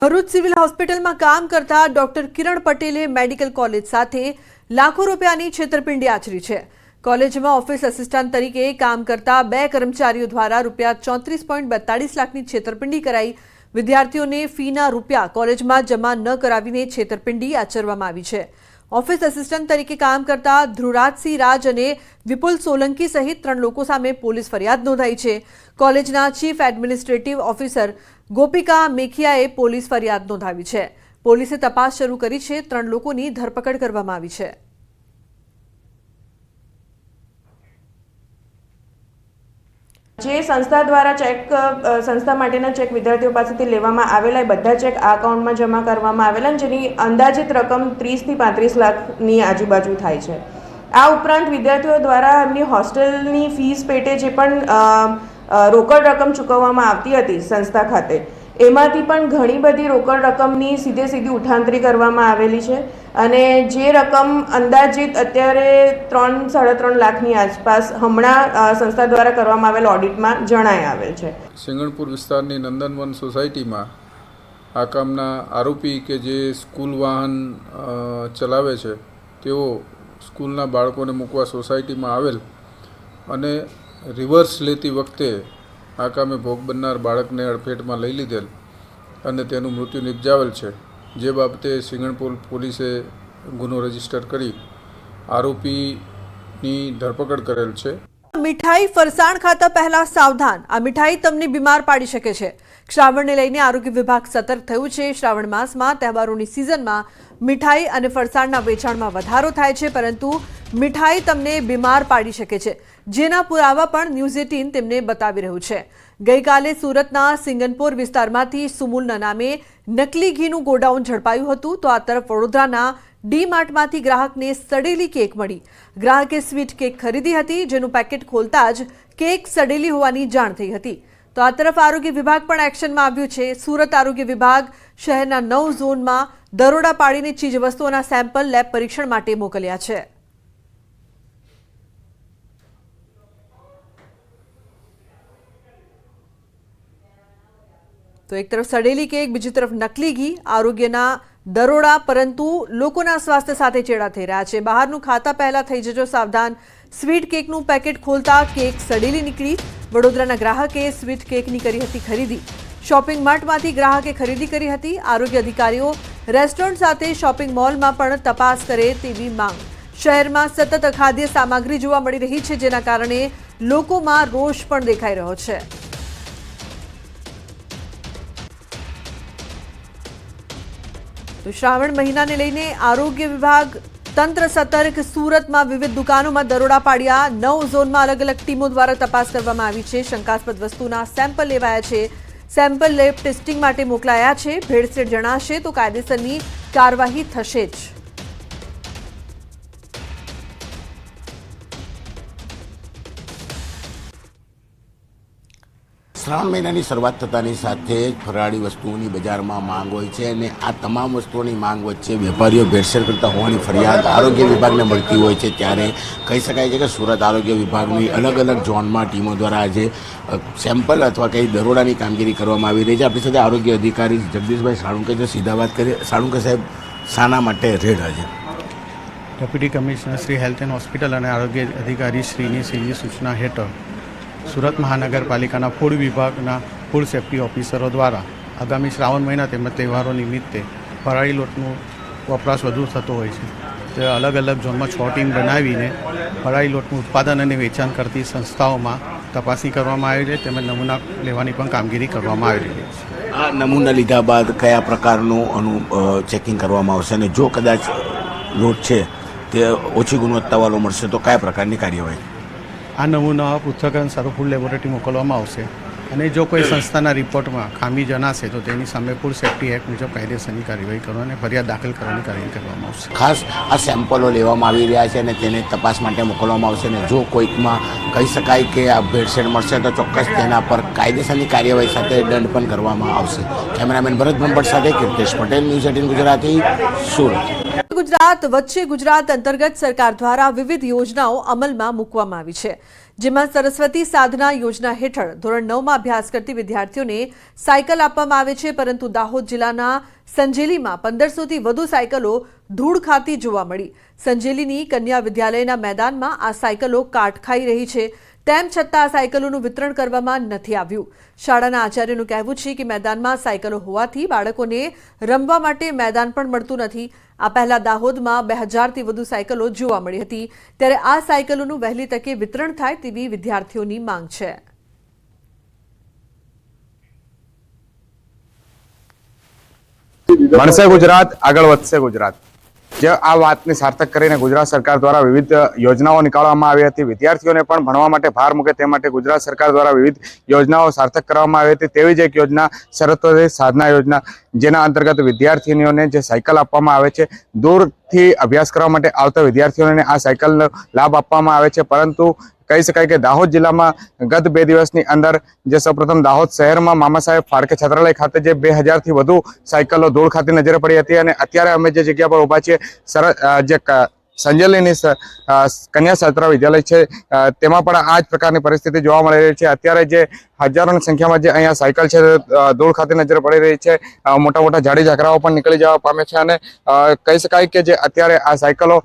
Bharuch civil હોસ્પિટલમાં કામ કરતા ડોક્ટર કિરણ પટેલે મેડિકલ કોલેજ સાથે લાખો રૂપિયાની છેતરપિંડી આચરી છે। કોલેજમાં ઓફિસ આસિસ્ટન્ટ તરીકે કામ કરતા બે કર્મચારીઓ દ્વારા રૂપિયા 34.42 લાખની છેતરપિંડી કરાઈ। વિદ્યાર્થીઓને ફીના રૂપિયા કોલેજમાં જમા ન કરાવીને છેતરપિંડી આચરવામાં આવી છે। ઓફિસ આસિસ્ટન્ટ તરીકે કામ કરતા ધ્રુવરાજસિંહ રાજ અને વિપુલ સોલંકી સહિત 3 લોકો સામે પોલીસ ફરિયાદ નોંધાઈ છે। કોલેજના ચીફ એડમિનિસ્ટ્રેટિવ ઓફિસર ગોપિકા મેખિયાએ પોલીસ ફરિયાદ નોંધાવી છે। પોલીસે તપાસ શરૂ કરી છે। 3 લોકોની ધરપકડ કરવામાં આવી છે। જે સંસ્થા દ્વારા ચેક સંસ્થા માટેના ચેક વિદ્યાર્થીઓ પાસેથી લેવામાં આવેલા બધા ચેક આ અકાઉન્ટમાં જમા કરવામાં આવેલા જેની અંદાજિત રકમ 30 થી 35 લાખની આજુબાજુ થાય છે। આ ઉપરાંત વિદ્યાર્થીઓ દ્વારા એમની હોસ્ટેલની ફીસ પેટે જે પણ રોકડ રકમ ચૂકવવામાં આવતી હતી સંસ્થા ખાતે એમાંથી પણ ઘણી બધી રોકડ રકમની સીધી ઉઠાંતરી કરવામાં આવેલી છે અને જે રકમ અંદાજિત અત્યારે 3-3.5 લાખની આસપાસ હમણાં સંસ્થા દ્વારા કરવામાં આવેલ ઓડિટમાં જણાઈ આવેલ છે। સિંગણપુર વિસ્તારની નંદનવન સોસાયટીમાં આ કામના આરોપી કે જે સ્કૂલ વાહન ચલાવે છે તેઓ સ્કૂલના બાળકોને મૂકવા સોસાયટીમાં આવેલ અને રિવર્સ લેતી વખતે આ કામે ભોગ બનનાર બાળકને અડફેટમાં લઈ લીધેલ અને તેનું મૃત્યુ નિપજાવેલ છે। જે બાબતે સિંગણપુર પોલીસે ગુનો રજીસ્ટર કરી આરોપીની ધરપકડ કરેલ છે। મીઠાઈ ફરસાણ ખાતા પહેલા સાવધાન, આ મીઠાઈ તમને બીમાર પાડી શકે છે। શ્રાવણને લઈને આરોગ્ય વિભાગ સતર્ક થયું છે। શ્રાવણ માસમાં તહેવારોની સિઝનમાં મીઠાઈ અને ફરસાણના વેચાણમાં વધારો થાય છે, પરંતુ મીઠાઈ તમને બીમાર પાડી શકે છે, જેના પુરાવા પણ ન્યૂઝ 18 તેમને બતાવી રહ્યું છે। ગઈકાલે સુરતના સિંગનપોર વિસ્તારમાંથી સુમુલના નામે નકલી ઘીનું ગોડાઉન ઝડપાયું હતું, તો આ તરફ વડોદરાના ડી માર્ટમાંથી ગ્રાહકને સડેલી કેક મળી। ગ્રાહકે સ્વીટ કેક ખરીદી હતી, જેનું પેકેટ ખોલતા જ કેક સડેલી હોવાની જાણ થઈ હતી। તો આ તરફ આરોગ્ય વિભાગ પણ એક્શનમાં આવ્યું છે। સુરત આરોગ્ય વિભાગ શહેરના 9 ઝોનમાં દરોડા પાડીને ચીજવસ્તુઓના સેમ્પલ લેબ પરીક્ષણ માટે મોકલ્યા છે। તો એક તરફ સડેલી કેક, બીજી તરફ નકલી ઘી, આરોગ્યના દરોડા, પરંતુ લોકોના સ્વાસ્થ્ય સાથે ચેડા થઈ રહ્યા છે। બહારનું ખાતા પહેલા થઈ જજો સાવધાન। સ્વીટ કેકનું પેકેટ ખોલતા કેક સડેલી નીકળી। વડોદરાના ગ્રાહકે સ્વીટ કેકની કરી હતી ખરીદી। શોપિંગ માર્ટમાંથી ગ્રાહકે ખરીદી કરી હતી। આરોગ્ય અધિકારીઓ રેસ્ટોરન્ટ સાથે શોપિંગ મોલમાં પણ તપાસ કરે તેવી માંગ। શહેરમાં સતત અખાદ્ય સામગ્રી જોવા મળી રહી છે, જેના કારણે લોકોમાં રોષ પણ દેખાઈ રહ્યો છે। તો શ્રાવણ મહિનાને લઈને આરોગ્ય વિભાગ તંત્ર સતર્ક। સુરતમાં વિવિધ દુકાનોમાં દરોડા પાડ્યા। 9 ઝોનમાં અલગ અલગ ટીમો દ્વારા તપાસ કરવામાં આવી છે। શંકાસ્પદ વસ્તુના સેમ્પલ લેવાયા છે। સેમ્પલ લેબ ટેસ્ટિંગ માટે મોકલાયા છે। ભેળસેળ જણાશે તો કાયદેસરની કાર્યવાહી થશે જ। શ્રાવણ મહિનાની શરૂઆત થતાની સાથે જ ફરાળી વસ્તુઓની બજારમાં માંગ હોય છે અને આ તમામ વસ્તુઓની માંગ વચ્ચે વેપારીઓ ભેળસેળ કરતા હોવાની ફરિયાદ આરોગ્ય વિભાગને મળતી હોય છે। ત્યારે કહી શકાય છે કે સુરત આરોગ્ય વિભાગની અલગ અલગ ઝોનમાં ટીમો દ્વારા આજે સેમ્પલ અથવા કંઈ દરોડાની કામગીરી કરવામાં આવી રહી છે। આપણી સાથે આરોગ્ય અધિકારી જગદીશભાઈ સાળુંકે જો સીધા વાત કરીએ। સાળુંકે સાહેબ, શાના માટે રેડ આજે? Deputy commissioner Shri health and hospital અને આરોગ્ય અધિકારી શ્રીની સીધી સૂચના હેઠળ સુરત મહાનગરપાલિકાના ફૂડ વિભાગના ફૂડ સેફ્ટી ઓફિસરો દ્વારા આગામી શ્રાવણ મહિના તેમજ તહેવારો નિમિત્તે ફરાળી લોટનો વપરાશ વધુ થતો હોય છે, તે અલગ અલગ ઝોનમાં 6 ટીમ બનાવીને ફરાળી લોટનું ઉત્પાદન અને વેચાણ કરતી સંસ્થાઓમાં તપાસણી કરવામાં આવી છે, તેમજ નમૂના લેવાની પણ કામગીરી કરવામાં આવી રહી છે। આ નમૂના લીધા બાદ કયા પ્રકારનું ચેકિંગ કરવામાં આવશે અને જો કદાચ લોટ છે તે ઓછી ગુણવત્તાવાળો મળશે તો કયા પ્રકારની કાર્યવાહી? આ નમૂના પૃથ્થકરણ સારું ફૂડ લેબોરેટરી મોકલવામાં આવશે અને જો કોઈ સંસ્થાના રિપોર્ટમાં ખામી જણાશે તો તેની સામે ફૂડ સેફ્ટી એક્ટ મુજબ કાયદેસરની કાર્યવાહી કરવા અને ફરિયાદ દાખલ કરવાની કાર્યવાહી કરવામાં આવશે। ખાસ આ સેમ્પલો લેવામાં આવી રહ્યા છે અને તેને તપાસ માટે મોકલવામાં આવશે અને જો કોઈકમાં કહી શકાય કે આ ભેળસેળ મળશે તો ચોક્કસ તેના પર કાયદેસરની કાર્યવાહી સાથે દંડ પણ કરવામાં આવશે। કેમેરામેન ભરત બ્રહ્મભટ્ટ સાથે કીર્તેશ પટેલ, ન્યૂઝ 18 ગુજરાતી, સુરત। ગુજરાત વચ્ચે ગુજરાત અંતર્ગત સરકાર દ્વારા વિવિધ યોજનાઓ અમલમાં મૂકવામાં આવી છે, જેમાં સરસ્વતી સાધના યોજના હેઠળ ધોરણ 9માં અભ્યાસ કરતી વિદ્યાર્થીઓને સાયકલ આપવામાં આવે છે, પરંતુ દાહોદ જિલ્લાના સંજેલીમાં 1500થી વધુ સાયકલો ધૂળ ખાતી જોવા મળી. સંજેલીની કન્યા વિદ્યાલયના મેદાનમાં આ સાયકલો કાટ ખાઈ રહી છે. તેમ છતાં આ સાયકલોનું વિતરણ કરવામાં નથી આવ્યું. શાળાના આચાર્યનું કહેવું છે કે મેદાનમાં સાયકલો હોવાથી બાળકોને રમવા માટે મેદાન પણ મળતું નથી. આ પહેલા દાહોદમાં 2000થી વધુ સાયકલો જોવા મળી હતી, ત્યારે આ સાયકલોનું વહેલી તકે વિતરણ થાય તેવી વિદ્યાર્થીઓની માંગ છે. ભણશે ગુજરાત, આગળ વધશે ગુજરાત. જે આ વાતને સાર્થક કરીને ગુજરાત સરકાર દ્વારા વિવિધ યોજનાઓ નીકાળવામાં આવી હતી. વિદ્યાર્થીઓને પણ ભણવા માટે ભાર મૂકે તે માટે ગુજરાત સરકાર દ્વારા વિવિધ યોજનાઓ સાર્થક કરવામાં આવી હતી. તેવી જ એક યોજના સરસ્વતી સાધના યોજના, જેના અંતર્ગત વિદ્યાર્થીનીઓને જે સાયકલ આપવામાં આવે છે, દૂરથી અભ્યાસ કરવા માટે આવતા વિદ્યાર્થીઓને આ સાયકલનો લાભ આપવામાં આવે છે. પરંતુ કહી શકાય કે દાહોદ જિલ્લામાં ગત 2 દિવસની અંદર જે સૌપ્રથમ દાહોદ શહેરમાં મામા સાહેબ ફાળકે છાત્રાલય ખાતે જે 2000થી વધુ સાયકલો ધૂળ ખાતી નજરે પડી હતી, અને અત્યારે અમે જે જગ્યા પર ઊભા છીએ જે સંજેલીની કન્યા છાત્રા વિદ્યાલય છે, તેમાં પણ આ જ પ્રકારની પરિસ્થિતિ જોવા મળી રહી છે. અત્યારે જે હજારોની સંખ્યામાં જે અહીંયા સાયકલ છે ધૂળ ખાતી નજરે પડી રહી છે. મોટા મોટા ઝાડી ઝાકરાઓ પણ નીકળી જવા પામે છે, અને કહી શકાય કે જે અત્યારે આ સાયકલો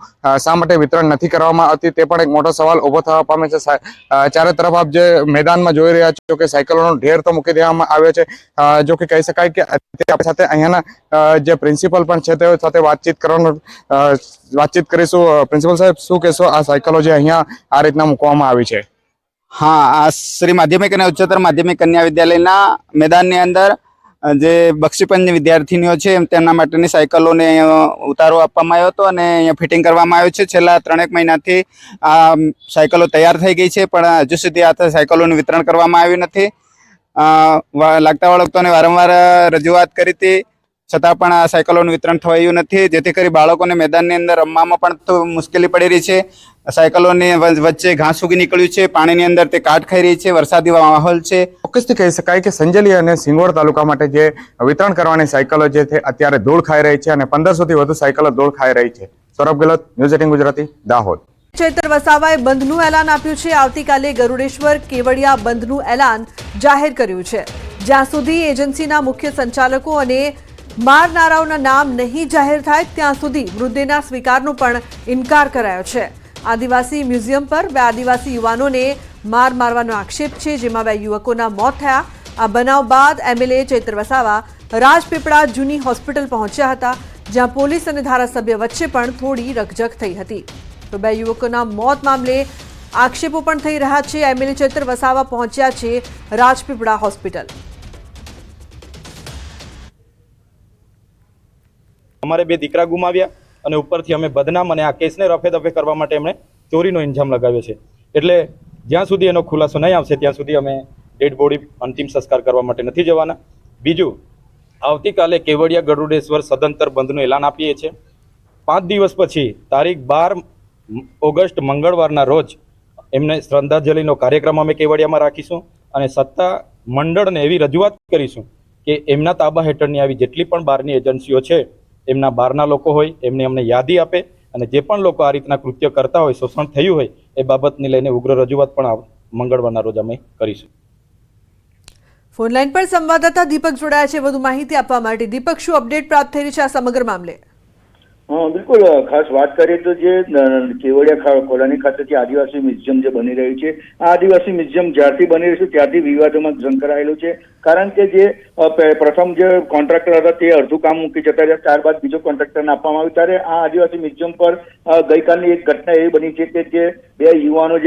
શા માટે વિતરણ નથી કરવામાં આવતી તે પણ એક મોટો સવાલ ઊભો થવા પામે છે. ચારે તરફ આપ જે મેદાનમાં જોઈ રહ્યા છો કે સાયકલોનો ઢેર તો મૂકી દેવામાં આવ્યો છે. જો કે કહી શકાય કે આપણી સાથે અહીંયાના જે પ્રિન્સિપલ પણ છે તેઓ સાથે વાતચીત કરીશું. પ્રિન્સિપલ સાહેબ, શું કહેશો આ સાયકલો જે અહીંયા આ રીતના મૂકવામાં આવી છે? હા, આ શ્રી માધ્યમિક અને ઉચ્ચતર માધ્યમિક કન્યા વિદ્યાલયના મેદાનની અંદર જે બક્ષીપંચ વિદ્યાર્થીનીઓ છે તેમના માટેની સાયકલોને ઉતારો આપવામાં આવ્યો હતો અને અહીંયા ફિટિંગ કરવામાં આવ્યું છે. છેલ્લા 3 મહિનાથી આ સાયકલો તૈયાર થઈ ગઈ છે, પણ હજુ સુધી આ સાયકલોનું વિતરણ કરવામાં આવ્યું નથી. લાગતા વળગતોને વારંવાર રજૂઆત કરી હતી, છતાં પણ આ સાયકલોનું વિતરણ થયું નથી, જેથી કરી બાળકોને મેદાનની અંદર રમવામાં પણ મુશ્કેલી પડી રહી છે. સાયકલોની વચ્ચે ઘાસ ઉગી નીકળ્યું છે, પાણીની અંદર તે કાટ ખાઈ રહી છે, વરસાદી માહોલ છે. ચોક્કસથી કહી શકાય કે સંજેલી અને સિંગવડ તાલુકા માટે જે વિતરણ કરવાની સાયકલો જે છે અત્યારે ધૂળ ખાઈ રહી છે, અને 1500થી વધુ સાયકલો ધૂળ ખાઈ રહી છે. સૌરભ ગેહલોત, ન્યૂઝ 18 ગુજરાતી, દાહોદ. ચૈતર વસાવાએ બંધનું એલાન આપ્યું છે. આવતીકાલે ગરુડેશ્વર કેવડિયા બંધનું એલાન જાહેર કર્યું છે. જ્યાં સુધી એજન્સીના મુખ્ય સંચાલકો અને મારનારાઓના નામ નહીં જાહેર થાય ત્યાં સુધી મૃતદેહના સ્વીકારનો પણ ઇનકાર કરાયો છે. આદિવાસી મ્યુઝિયમ પર 2 આદિવાસી યુવાનોને મારવાનો આક્ષેપ છે, જેમાં 2 યુવકોના મોત થયા. આ બનાવ બાદ એમએલએ ચૈતર વસાવા રાજપીપળા જૂની હોસ્પિટલ પહોંચ્યા હતા, જ્યાં પોલીસ અને ધારાસભ્ય વચ્ચે પણ થોડી રકઝક થઈ હતી. તો 2 યુવકોના મોત મામલે આક્ષેપો પણ થઈ રહ્યા છે. એમએલએ ચૈતર વસાવા પહોંચ્યા છે રાજપીપળા હોસ્પિટલ. અમારે 2 દીકરા ગુમાવ્યા અને ઉપરથી અમે બદનામ, અને આ કેસને રફે દફે કરવા માટે એમણે ચોરીનો ઇલ્ઝામ લગાવ્યો છે. એટલે જ્યાં સુધી એનો ખુલાસો નહીં આવશે ત્યાં સુધી અમે ડેડ બોડી અંતિમ સંસ્કાર કરવા માટે નથી જવાના. બીજું, આવતીકાલે કેવડિયા ગરુડેશ્વર સદંતર બંધનું એલાન આપીએ છીએ. 5 દિવસ પછી તારીખ 12 ઓગસ્ટ મંગળવારના રોજ એમને શ્રદ્ધાંજલિનો કાર્યક્રમ અમે કેવડિયામાં રાખીશું, અને સત્તા મંડળને એવી રજૂઆત કરીશું કે એમના તાબા હેઠળની આવી જેટલી પણ બહારની એજન્સીઓ છે, એમના બહારના લોકો હોય એમને અમને યાદી આપે, અને જે પણ લોકો આ રીતના કૃત્ય કરતા હોય, શોષણ થયું હોય, એ બાબતને લઈને ઉગ્ર રજૂઆત પણ મંગળવારના રોજ અમે કરીશું. ફોનલાઈન પર સંવાદદાતા દીપક જોડાયા છે વધુ માહિતી આપવા માટે. દીપક, શું અપડેટ પ્રાપ્ત થઈ રહી છે આ સમગ્ર મામલે? હા, બિલકુલ. ખાસ વાત કરીએ તો જે કેવડિયા કોલોની ખાતે જે આદિવાસી મ્યુઝિયમ જે બની રહ્યું છે, આ આદિવાસી મ્યુઝિયમ જ્યારથી બની રહ્યું છે ત્યારથી વિવાદોમાં સંકળાયેલું છે. કારણ કે જે પ્રથમ જે કોન્ટ્રાક્ટર હતા તે અડધું કામ મૂકી જતા રહ્યા, ત્યારબાદ બીજો કોન્ટ્રાક્ટરને આપવામાં આવ્યું. ત્યારે આ આદિવાસી મ્યુઝિયમ પર ગઈકાલની એક ઘટના એવી બની છે કે જે 2 યુવાનો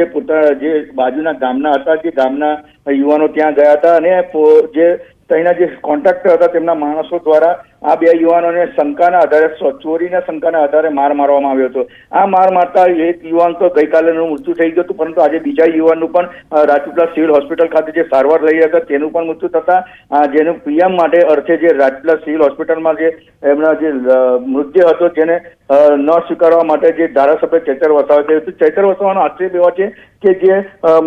જે બાજુના ગામના હતા, જે ગામના યુવાનો ત્યાં ગયા હતા, અને જે ત્યાંના જે કોન્ટ્રાક્ટર હતા તેમના માણસો દ્વારા આ 2 યુવાનોને શંકાના આધારે, ચોરીના શંકાના આધારે મારવામાં આવ્યો હતો. આ માર મારતા એક યુવાન તો ગઈકાલેનું મૃત્યુ થઈ ગયું હતું, પરંતુ આજે બીજા યુવાનનું પણ રાજપીપળા સિવિલ હોસ્પિટલ ખાતે જે સારવાર લઈ રહ્યા હતા તેનું પણ મૃત્યુ થતા જેનું પીએમ માટે અર્થે જે રાજપીપળા સિવિલ હોસ્પિટલમાં જે એમના જે મૃતદેહ હતો જેને ન સ્વીકારવા માટે જે ધારાસભ્ય ચૈતર વસાવા થયું હતું. ચૈતર વસાવાનો આક્ષેપ એવો છે કે જે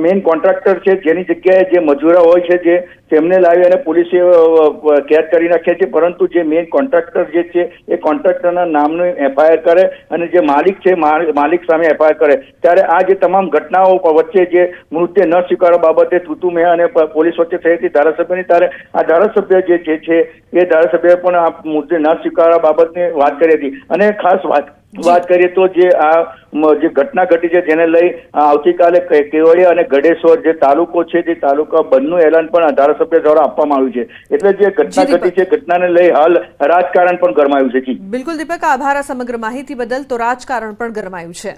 મેઇન કોન્ટ્રાક્ટર છે જેની જગ્યાએ જે મજૂરા હોય છે જે તેમને લાવી અને પોલીસે કેદ કરી નાખ્યા છે, પરંતુ જે મેઇન મેઇન કોન્ટ્રાક્ટર જે છે એ કોન્ટ્રાક્ટરના નામનું FIR કરે અને જે માલિક છે માલિક સામે FIR કરે, ત્યારે આ જે તમામ ઘટનાઓ વચ્ચે જે મૃત્યુ ન સ્વીકારવા બાબતે તુતુ મેં અને પોલીસ વચ્ચે થઈ હતી ધારાસભ્યની, ત્યારે આ ધારાસભ્ય જે છે એ ધારાસભ્યએ પણ આ મુદ્દે ન સ્વીકારવા બાબતની વાત કરી હતી. અને ખાસ વાત કરીએ તો જે જે ઘટના ઘટી છે જેને લઈ આવતીકાલે કેવડિયા અને ગઢેશ્વર જે તાલુકો છે તે તાલુકા બંધનું એલાન પણ ધારાસભ્ય દ્વારા આપવામાં આવ્યું છે. એટલે જે ઘટના ઘટી છે ઘટનાને લઈ હાલ રાજકારણ પણ ગરમાયું છે. જી બિલકુલ દીપક, આભાર આ સમગ્ર માહિતી બદલ. તો રાજકારણ પણ ગરમાયું છે.